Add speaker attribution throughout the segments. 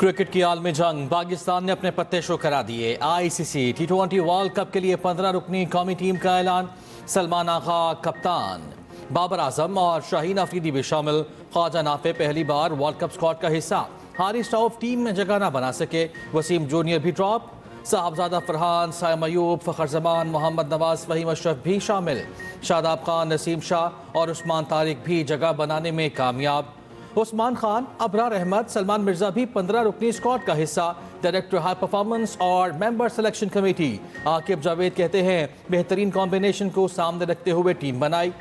Speaker 1: Cricket की आलमी जंग, पाकिस्तान ने अपने पत्ते शो करा दिए। आईसीसी T20 वर्ल्ड कप के लिए 15 रुकनी कौमी टीम का ऐलान। सलमान आगा कप्तान, बाबर आजम और शाहीन अफरीदी भी शामिल। ख्वाजा नाफे पहली बार वर्ल्ड कप स्क्वाड का हिस्सा। हारिस रऊफ टीम में जगह न बना सके। वसीम जूनियर भी ड्रॉप। साहबजादा फरहान, साइम अयूब, फखर जमान, मोहम्मद नवाज, फहीम अशरफ भी शामिल। शादाब खान, नसीम शाह और उस्मान तारिक भी जगह बनाने में कामयाब। उस्मान खान, अबरार अहमद, सलमान मिर्जा भी 15 रुकनी स्क्वाड का हिस्सा। डायरेक्टर हाई परफॉर्मेंस और member selection committee Aqib Javed कहते हैं बेहतरीन कॉम्बिनेशन को सामने रखते हुए टीम बनाई।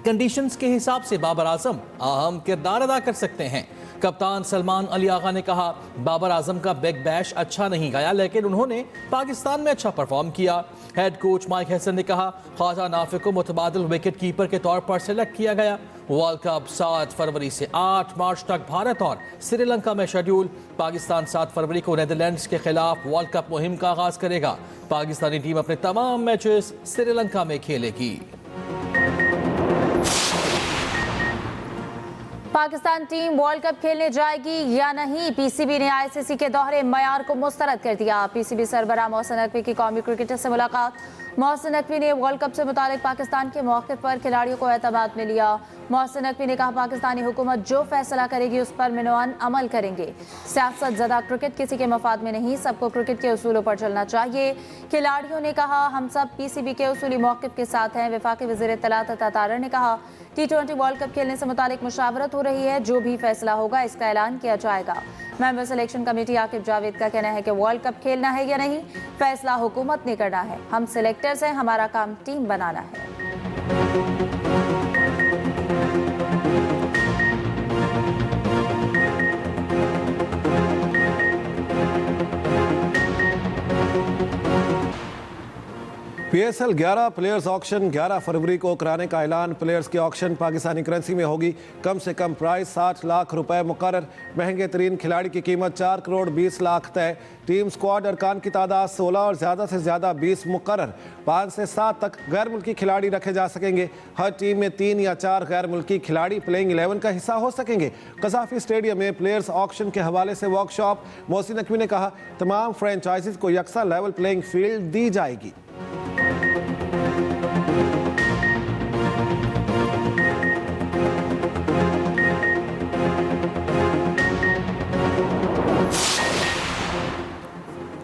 Speaker 1: कंडीशंस के हिसाब से बाबर आजम अहम किरदार अदा कर सकते हैं। कप्तान सलमान अली आगा ने कहा बाबर आजम का बिग बैश अच्छा नहीं गया, लेकिन उन्होंने पाकिस्तान में अच्छा परफॉर्म किया। हेड कोच माइक हैसन ने कहा ख्वाजा नाफे को मुतबादिल विकेट कीपर के तौर पर सिलेक्ट किया गया। वर्ल्ड कप 7 फरवरी से 8 मार्च तक भारत और श्रीलंका में शेड्यूल। पाकिस्तान 7 फरवरी को नीदरलैंड्स के खिलाफ वर्ल्ड कप मुहिम का आगाज करेगा। पाकिस्तानी टीम अपने तमाम मैचेस श्रीलंका में खेलेगी।
Speaker 2: पाकिस्तान टीम वर्ल्ड कप खेलने जाएगी या नहीं, पीसीबी ने आईसीसी के दोहरे मयार को मुस्तरद कर दिया। पीसीबी सरबराह मोहसिन नकवी की कौमी क्रिकेटर से मुलाकात। मोहसिन नकवी ने वर्ल्ड कप से मुतालिक पाकिस्तान के मौके पर खिलाड़ियों को एतमाद में लिया। मोहसिन नकवी ने कहा पाकिस्तानी हुकूमत जो फैसला करेगी उस पर मिनवान अमल करेंगे। सियासत ज़दा क्रिकेट किसी के मफाद में नहीं, सबको क्रिकेट के उसूलों पर चलना चाहिए। खिलाड़ियों ने कहा हम सब पीसीबी के उसूली मौक़िफ़ के साथ हैं। वफाकी वज़ीर इत्तलात अता तारर ने कहा T20 वर्ल्ड कप खेलने से मुतालिक मुशावरत हो रही है, जो भी फैसला होगा इसका ऐलान किया जाएगा। Member selection committee Aqib Javed का कहना है कि वर्ल्ड कप खेलना है या नहीं फैसला हुकूमत ने करना है। हम सिलेक्टर्स हैं, हमारा काम टीम बनाना है।
Speaker 3: PSL 11 प्लेयर्स ऑक्शन 11 फरवरी को कराने का ऐलान। प्लेयर्स की ऑक्शन पाकिस्तानी करेंसी में होगी। कम से कम प्राइस 60 लाख रुपए मुकर्रर। महंगे तरीन खिलाड़ी की कीमत 4 करोड़ 20 लाख तय। टीम स्क्वाड अरकान की तादाद 16 और ज़्यादा से ज़्यादा 20 मुकर्रर। 5 से 7 तक गैर मुल्की खिलाड़ी रखे जा सकेंगे। हर टीम में 3 या 4 गैर मुल्की खिलाड़ी प्लेइंग 11 का हिस्सा हो सकेंगे। कज़ाफी स्टेडियम में प्लेयर्स ऑक्शन के हवाले से वर्कशॉप। मोहसिन नकवी ने कहा तमाम फ्रेंचाइजीज को यकसा लेवल प्लेइंग फील्ड दी जाएगी।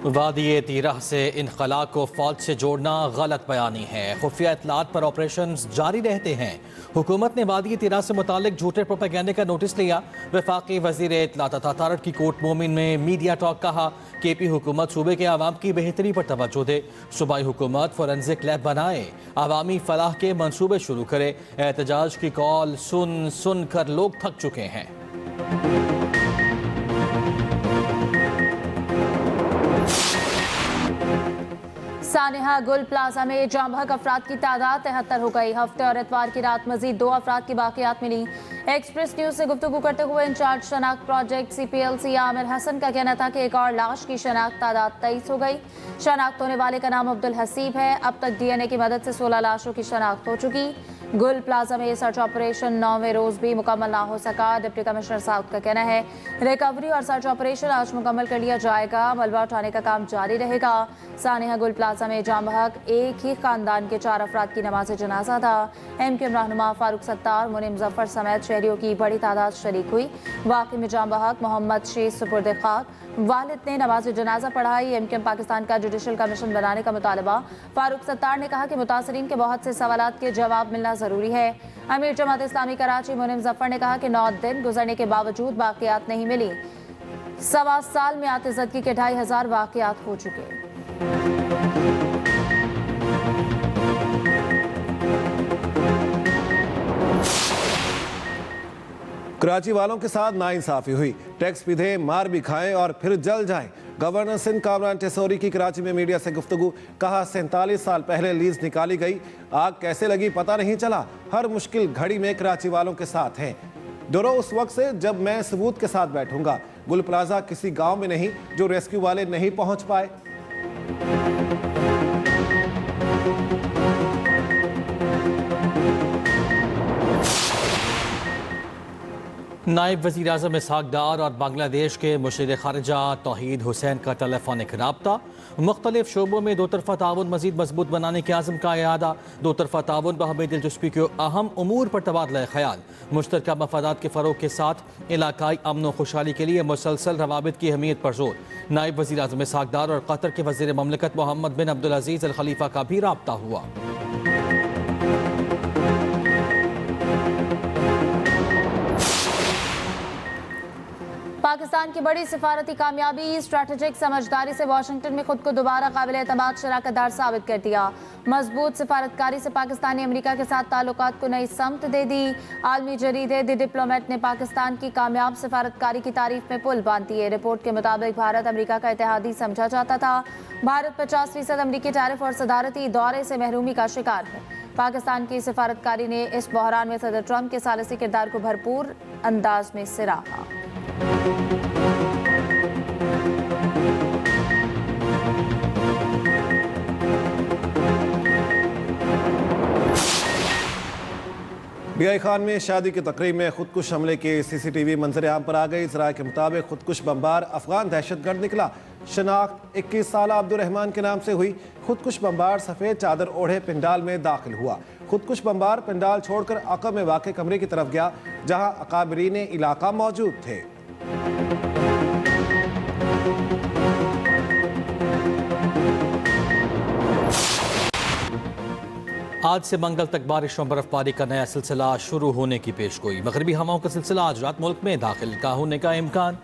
Speaker 1: वादी तीरह से इनखला को फौज से जोड़ना गलत बयानी है। खुफिया इतलात पर ऑपरेशन जारी रहते हैं। हुकूमत ने वादी तीरह से मुतालिक झूठे प्रोपेगेंडे का नोटिस लिया। वफाकी वजीर इतलात अता तारर की कोर्ट मोमिन में मीडिया टॉक। कहा KP हुकूमत सूबे के आवाम की बेहतरी पर तवज्जो दे। सूबाई हुकूमत फोरेंसिक लैब बनाए, आवामी फलाह के मंसूबे शुरू करे। एहतजाज की कॉल सुन सुन कर लोग थक चुके हैं।
Speaker 2: सानेहा गुल प्लाजा में जाम बहक अफराद की तादाद 73 हो गई। हफ्ते और इतवार की रात मजीद 2 अफराद की बाकियात मिली। एक्सप्रेस न्यूज से गुफ्तगू करते हुए इंचार्ज शनाख्त प्रोजेक्ट CPLC आमिर हसन का कहना था कि एक और लाश की शनाख्त तादाद 23 हो गई। शनाख्त होने वाले का नाम अब्दुल हसीब है। अब तक DNA की मदद से 16 लाशों की शनाख्त हो चुकी। गुल प्लाजा में सर्च ऑपरेशन 9वें रोज भी मुकम्मल ना हो सका। डिप्टी कमिश्नर साउथ का कहना है रिकवरी और सर्च ऑपरेशन आज मुकम्मल कर लिया जाएगा। मलबा उठाने का काम जारी रहेगा। सानेहा गुल प्लाजा में जाम बहक एक ही खानदान के 4 अफराद की नमाज जनाजा था। MQM रहनुमा फारूक सत्तार, मुनीम जफर समेत शहरियों की बड़ी तादाद शरीक हुई। वाक़ई में जाम बहक मोहम्मद शीख सुपुर्द खाक वालिद ने नमाज जनाजा पढ़ाई। MQM पाकिस्तान का जुडिशल कमीशन बनाने का मुतालबा। फारूक सत्तार ने कहा कि मुतासरीन के बहुत से सवालात के जवाब मिलना ज़रूरी है। अमीर जमात इस्लामी कराची मुनीम जफर ने कहा कि 9 दिन गुजरने के बावजूद बाक़ियात नहीं मिली। 1.25 साल में आतिज़दगी के 2500 वाक़ियात हो चुके।
Speaker 3: कराची वालों के साथ नाइंसाफी हुई। टैक्स भी दें, मार भी खाएं और फिर जल जाएं। गवर्नर सिंध कामरान टेसोरी की कराची में मीडिया से गुफ्तगू। कहा 47 साल पहले लीज निकाली गई, आग कैसे लगी पता नहीं चला। हर मुश्किल घड़ी में कराची वालों के साथ हैं। डरो उस वक्त से जब मैं सबूत के साथ बैठूंगा। गुल प्लाजा किसी गांव में नहीं जो रेस्क्यू वाले नहीं पहुंच पाए।
Speaker 1: नायब वज़ीर आज़म इसहाक़ डार और बांग्लादेश के मुशीर ख़ारिजा तौहीद हुसैन का टेलीफोनिक रब्ता। मुख्तलिफ शोबों में दो तरफ़ा ताउन मज़ीद मजबूत बनाने के आज़म का इरादा। दो तरफ़ा ताउन बहमी दिलचस्पी के अहम उमूर पर तबादला ख्याल। मुश्तरका मफादात के फ़रोग के साथ इलाकाई अमन व खुशहाली के लिए मुसलसल रवाबित की अहमियत पर जोर। नायब वज़ीर आज़म इसहाक़ डार और कतर के वज़ीर ममलकत मोहम्मद बिन अब्दुल अज़ीज़ अल खलीफा का भी रब्ता हुआ।
Speaker 2: पाकिस्तान की बड़ी सिफारती कामयाबी, स्ट्रैटेजिक समझदारी से वाशिंगटन में खुद को दोबारा काबिल एतमाद शराकतदार साबित कर दिया। मजबूत सिफारतकारी से पाकिस्तान ने अमेरिका के साथ ताल्लुकात को नई समत दे दी। आलमी जरीदे द डिप्लोमेट ने पाकिस्तान की कामयाब सिफारतकारी की तारीफ में पुल बांध दिए। रिपोर्ट के मुताबिक भारत अमेरिका का इत्तेहादी समझा जाता था। भारत 50% अमरीकी टैरिफ और सदारती दौरे से महरूमी का शिकार है। पाकिस्तान की सिफारतकारी ने इस बहरान में सदर ट्रंप के सालिसी किरदार को भरपूर अंदाज में सराहा।
Speaker 3: बीआई खान में शादी की तकरीब में खुदकुश हमले के सीसीटीवी मंजर आम पर आ गई। जराये के मुताबिक खुदकुश बमबार अफगान दहशतगर्द निकला। शनाख्त 21 साल अब्दुर्रहमान के नाम से हुई। खुदकुश बमबार सफ़ेद चादर ओढ़े पिंडाल में दाखिल हुआ। खुदकुश बमबार पिंडाल छोड़कर अक़ब में वाक़ कमरे की तरफ गया जहां अकाबरीन इलाका मौजूद थे।
Speaker 1: आज से मंगल तक बारिश और बर्फबारी का नया सिलसिला शुरू होने की पेशगोई। मगरबी हवाओं का सिलसिला आज रात मुल्क में दाखिल का होने का इम्कान।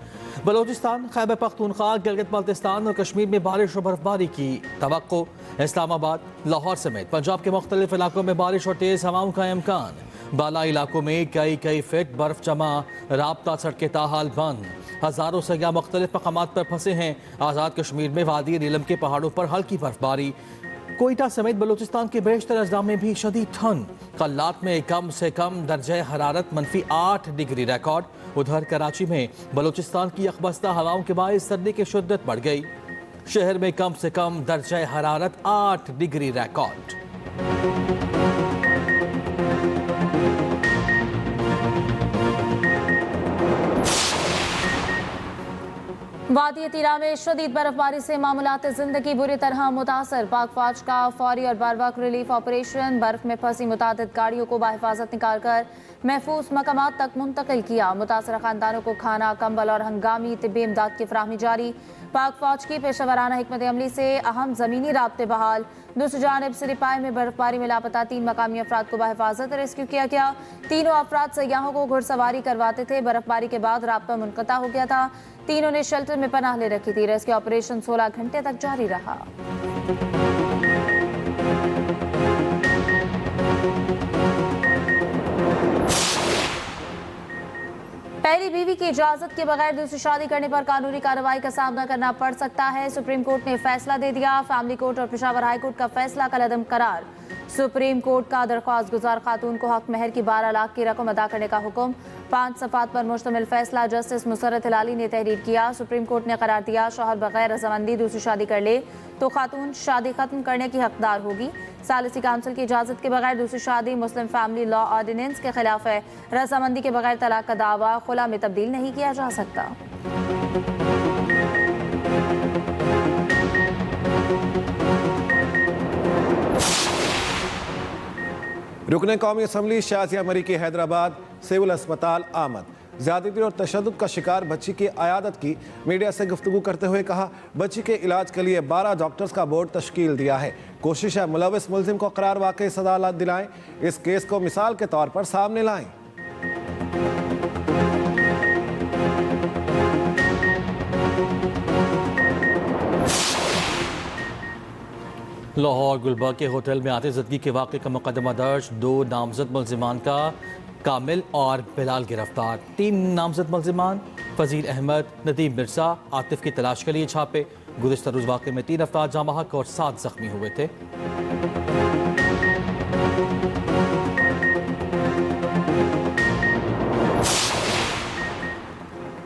Speaker 1: बलोचिस्तान, खैबर पख्तूनख्वा, गिलगित बाल्टिस्तान और कश्मीर में बारिश और बर्फबारी की तवक्को। इस्लामाबाद, लाहौर समेत पंजाब के मुख्तलिफ इलाकों में बारिश और तेज़ हवाओं का इम्कान। बाला इलाकों में कई फीट बर्फ जमा, राब्ता सड़कें ताहाल बंद। हज़ारों सयाह मुख्तलिफ मकामात पर फंसे हैं। आज़ाद कश्मीर में वादी नीलम के पहाड़ों पर हल्की बर्फबारी। कोयटा समेत बलूचिस्तान के बेशतर अजला में भी शदीद ठंड। कल्लात में कम से कम दर्जे हरारत -8 डिग्री रिकॉर्ड। उधर कराची में बलूचिस्तान की अखबस्ता हवाओं के बायस सर्दी की शिद्दत बढ़ गई। शहर में कम से कम दर्जे हरारत 8 डिग्री रिकॉर्ड।
Speaker 2: वादी तीरा में शदीद बर्फबारी से मामूलात जिंदगी बुरी तरह मुतासर। पाक फौज का फौरी और बार वक्त रिलीफ ऑपरेशन। बर्फ में फंसी मुतादिद गाड़ियों को बाहिफाजत निकाल कर महफूज मकामात तक मुंतकिल किया। मुतासर खानदानों को खाना, कंबल और हंगामी तिब्बी इमदाद की फराहमी जारी। पाक फौज की पेशेवराना हिकमत अमली से अहम ज़मीनी राब्ते बहाल। दूसरी जानिब सिरिपाई में बर्फबारी में लापता 3 मकामी अफराद को बाहिफाजत रेस्क्यू किया गया। तीनों अफराद सयाहों को घुड़सवारी करवाते थे। बर्फबारी के बाद राब्ता मुनक़ता हो गया था। तीनों ने शेल्टर में पनाह ले रखी थी। रेस्क्यू ऑपरेशन 16 घंटे तक जारी रहा। पहली बीवी की इजाजत के बगैर दूसरी शादी करने पर कानूनी कार्रवाई का सामना करना पड़ सकता है। सुप्रीम कोर्ट ने फैसला दे दिया। फैमिली कोर्ट और पेशावर हाई कोर्ट का फैसला कलअदम करार। सुप्रीम कोर्ट का दरख्वास्त गुजार खातून को हक महर की 12 लाख की रकम अदा करने का हुक्म। 5 सफ़ात पर मुश्तमिल फैसला जस्टिस मुसर्रत हिलाली ने तहरीर किया। सुप्रीम कोर्ट ने करार दिया, शौहर बगैर रजामंदी दूसरी शादी कर ले तो खातून शादी खत्म करने की हकदार होगी। सालिसी काउंसिल की इजाज़त के बगैर दूसरी शादी मुस्लिम फैमिली लॉ ऑर्डिनेंस के खिलाफ है। रजामंदी के बगैर तलाक का दावा खुला में तब्दील नहीं किया जा सकता।
Speaker 3: रुकने कौमी असम्बली शाजिया मरी की हैदराबाद सिविल अस्पताल आमद। ज़्यादती और तशद्दुद का शिकार बच्ची की अयादत की। मीडिया से गुफ्तगू करते हुए कहा, बच्ची के इलाज के लिए 12 डॉक्टर्स का बोर्ड तश्कील दिया है। कोशिश है मुलविस मुलजिम को करार वाकई सजा दिलाएं। इस केस को मिसाल के तौर पर सामने लाएं।
Speaker 1: लाहौर गुलबर्ग के होटल में आतिशज़दगी के वाक़े का मुकदमा दर्ज। 2 नामजद मुलजिमान का कामिल और बिलाल गिरफ्तार। 3 नामजद मुलजिमान फजील अहमद, नदीम मिर्जा, आतिफ की तलाश के लिए छापे। गुज़िश्ता रोज़ वाक़े में 3 अफराद जाँ बहक और 7 जख्मी हुए थे।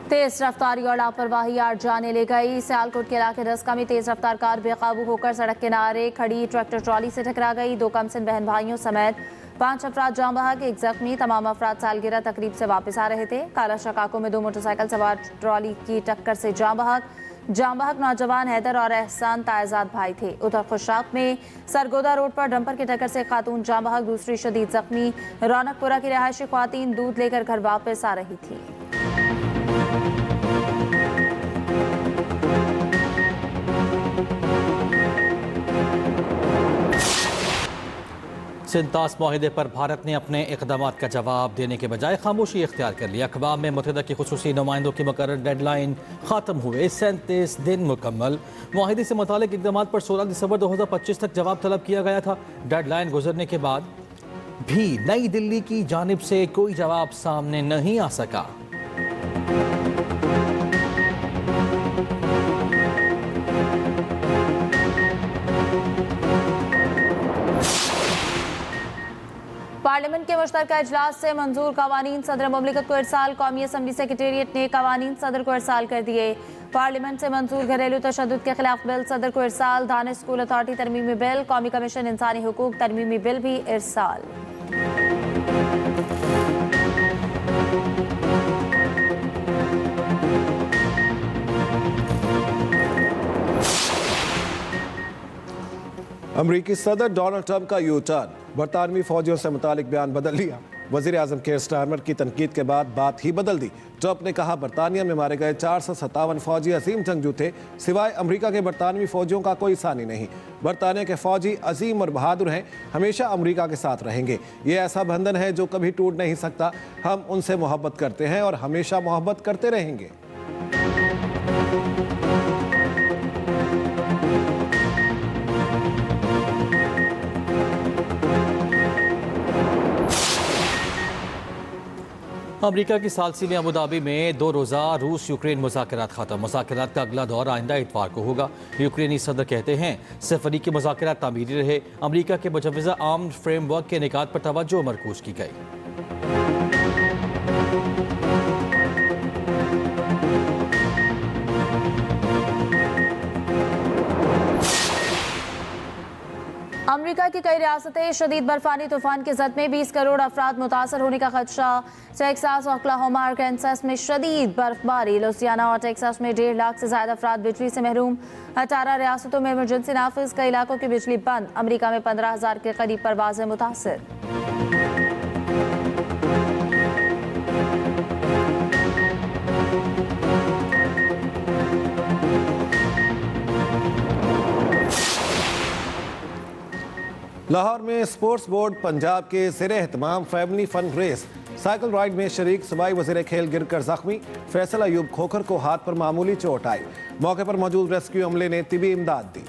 Speaker 2: तेज रफ्तारी और लापरवाही 8 जाने ले गई। सियालकोट के इलाके रस्का में तेज रफ्तार कार बेकाबू होकर सड़क किनारे खड़ी ट्रैक्टर ट्रॉली से टकरा गई। 2 कमसिन बहन भाइयों समेत 5 अफराद जाम बहक, 1 जख्मी। तमाम अफराद सालगिरह तकरीब से वापस आ रहे थे। काला शकाकों में 2 मोटरसाइकिल सवार ट्रॉली की टक्कर से जाम बहक नौजवान हैदर और एहसान तायजाद भाई थे। उधर खुशाब में सरगोदा रोड पर डंपर की टक्कर से खातून जाम बहक, दूसरी शदीद जख्मी। रौनकपुरा की रिहायशी ख्वातीन दूध लेकर घर वापस आ रही थी।
Speaker 1: सिंतास माहिदे पर भारत ने अपने इक़दामात का जवाब देने के बजाय खामोशी इख्तियार कर ली। अक़वाम मुत्तहिदा की खुसूसी नुमाइंदों की मुकर्रर डेडलाइन ख़त्म हुए, 37 दिन मुकम्मल। माहिदे से मुतालिक इक़दामात पर 16 दिसंबर 2025 तक जवाब तलब किया गया था। डेडलाइन गुजरने के बाद भी नई दिल्ली की जानिब से कोई जवाब सामने नहीं आ सका।
Speaker 2: पार्लियामेंट के मुश्तरका इजलास से मंजूर कवानीन सदर मुमलिकत को इरसाल। कौमी असम्बली सेक्रेटेरिएट ने कवानीन सदर को इरसाल कर दिए। पार्लियामेंट से मंजूर घरेलू तशद्दुद के खिलाफ बिल सदर को इरसाल। दानिश स्कूल अथॉरिटी तरमीमी बिल, कौमी कमीशन इंसानी हुकूक तरमीमी बिल भी इरसाल।
Speaker 3: अमरीकी सदर डोनाल्ड ट्रंप का यू टर्न, बरतानवी फौजियों से मुतालिक बयान बदल लिया। वज़ीर आज़म केयर स्टारमर की तनकीद के बाद बात ही बदल दी। ट्रंप ने कहा बरतानिया में मारे गए 457 फौजी अजीम जंगजू थे, सिवाय अमरीका के बरतानवी फौजियों का कोई सानी नहीं। बरतानिया के फौजी अजीम और बहादुर हैं, हमेशा अमरीका के साथ रहेंगे। ये ऐसा बंधन है जो कभी टूट नहीं सकता। हम उनसे मोहब्बत करते हैं और हमेशा मोहब्बत करते रहेंगे।
Speaker 1: अमरीका की सालसी में अबुधाबी में 2 रोज़ा रूस यूक्रेन मुज़ाकरात ख़त्म। मुज़ाकरात का अगला दौर आइंदा इतवार को होगा। यूक्रेनी सदर कहते हैं सिफ़रीकी मुज़ाकरात तामीरी रहे। अमरीका के मुजव्वज़ा आर्म्ड फ्रेमवर्क के निकात पर तवज्जो मरकूज़ की गई।
Speaker 2: अमरीका की कई रियासतें शदीद बर्फानी तूफान के जद में 20 करोड़ अफराद मुतासर होने का खदशा। टेक्सास, ओक्लाहोमा, आर्कांसास में शदीद बर्फबारी। लुसियाना और टेक्सास में 1.5 लाख से ज्यादा अफराद बिजली से महरूम। 18 रियासतों में इमरजेंसी नाफिज, कई इलाकों की बिजली बंद। अमरीका में 15,000 के करीब परवाजें मुतासर।
Speaker 3: लाहौर में स्पोर्ट्स बोर्ड पंजाब के ज़ेर एहतमाम family fun race cycle ride में शरीक सूबाई वज़ीर खेल गिरकर जख्मी। फैसल अयूब खोखर को हाथ पर मामूली चोट आई। मौके पर मौजूद रेस्क्यू अमले ने तिबी इमदाद दी।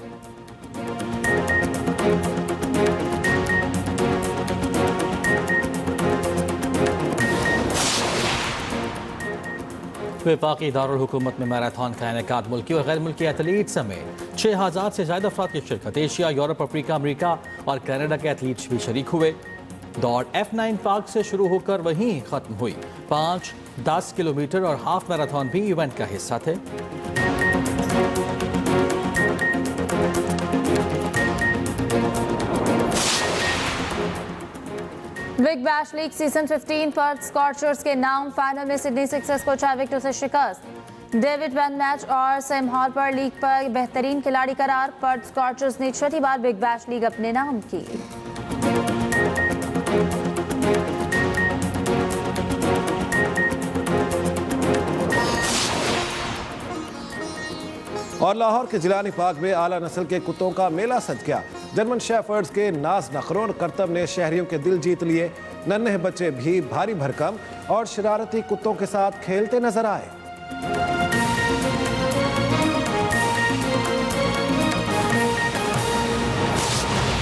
Speaker 1: वफाकी दारुल हुकूमत में मैराथन का इनेकाद मुल्की और गैर मुल्की एथलीट समेत 6,000 से ज्यादा अफराद की शिरकत। एशिया, यूरोप, अफ्रीका, अमरीका और कनाडा के एथलीट्स भी शरीक हुए। दौड़ F9 पार्क से शुरू होकर वहीं खत्म हुई। 5, 10 किलोमीटर और हाफ मैराथन भी इवेंट का हिस्सा थे।
Speaker 2: बिग बैश लीग सीजन 15 पर स्कॉचर्स के नाम। फाइनल में सिडनी सिक्सर्स को 6 विकेटों से शिकस्त। डेविड वैन मैच और सैम हार्पर लीग पर बेहतरीन खिलाड़ी करार। पर्थ स्कॉचर्स ने 6ठी बार बिग बैश लीग अपने नाम की।
Speaker 3: और लाहौर के जिलानी पार्क में आला नस्ल के कुत्तों का मेला सज गया। जर्मन शेफर्ड्स के नाज नखरों और करतब ने शहरियों के दिल जीत लिए। नन्हे बच्चे भी भारी भरकम और शरारती कुत्तों के साथ खेलते नजर आए।